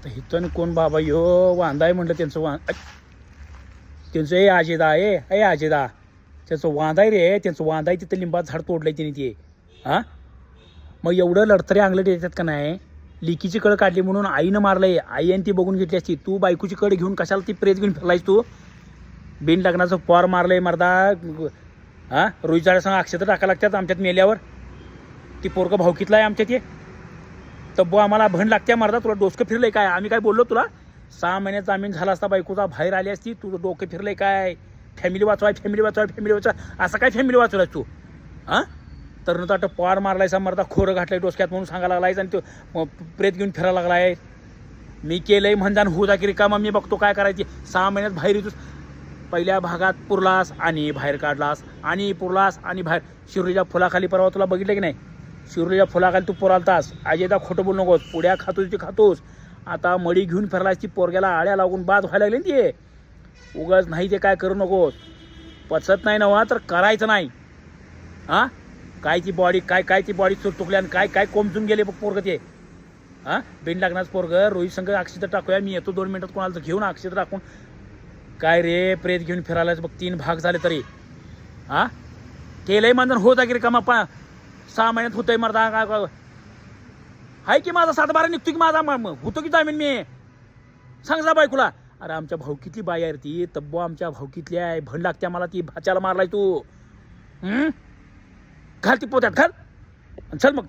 आता हिथं कोण बाबा यो वांदाय म्हटलं त्यांचं ए आजेदा ए आजेदा त्यांचं वांदाय रे त्यांचं वांदाय तिथं लिंबात झाड तोडलंय तिने ते हां मग एवढं लढतरे अंगलट येतात का नाही लिकीची कळ काढली म्हणून आईनं मारलंय आई आणि ती बघून घेतली असती तू बायकोची कड घेऊन कशाला ती प्रेत घेऊन फिरलायस तू बिन लग्नाचं पॉर मारलंय मर्दा हां रोहित सांग अक्षत्र टाका लागतात आमच्यात मेल्यावर ती पोरगं भावकीतला आहे आमच्या ते तब्बू आम्हाला भण लागते मर्दा तुला डोसकं फिरलंय काय आम्ही काय बोललो तुला 6 महिन्यात जामीन झाला असता बायकोचा बाहेर आली असती तुझं डोकं फिरलंय काय फॅमिली वाचवाय असं काय फॅमिली वाचवायच तू हां तर आता पॉर मारलायचा मर्दा खोरं घातलंय डोसक्यात म्हणून सांगायला लागलायच आणि तो प्रेत घेऊन फिरायला लागलाय मी केलंय म्हणजान होऊ जा की रिकामा मी बघतो काय करायची 6 महिन्यात बाहेर येतोस पहिल्या भागात पुरलास आणि बाहेर काढलास आणि पुरलास आणि बाहेर शिवरीच्या फुलाखाली परवा तुला बघितलं की नाही शिवरीच्या फुलाखाली तू पोरालतास आजेदा खोटं बोलू नकोस पुड्या खातोस ते खातोस आता मडी घेऊन फिरलास ती पोरग्याला आळ्या लागून बाद व्हायला लागली ते उगाच नाही ते काय करू नकोस पचत नाही नवा तर करायचं नाही हां काय ती बॉडी काय ती बॉडी चुकली आणि काय कोमजून गेले पोरगं ते हां बिन लागणारच पोरगं रोहित संघ अक्षित्र टाकूया मी येतो 2 मिनिटात कोणाला घेऊन अक्षित्र टाकून काय रे प्रेत घेऊन फिरायलाच बघ 3 भाग झाले तरी हां केलंय मांजर होता की रे कामा 6 महिन्यात होतंय मर्दा काय हाय की माझा 7-12 निघतो की माझा होतो की जामीन मी सांग जा बायकोला अरे आमच्या भाऊकीतली बाई आहे ती तब्बू आमच्या भाऊकीतली आहे भण लागते मला ती भाच्याला मारलाय तू घाल ती पोत्यात घाल चल मग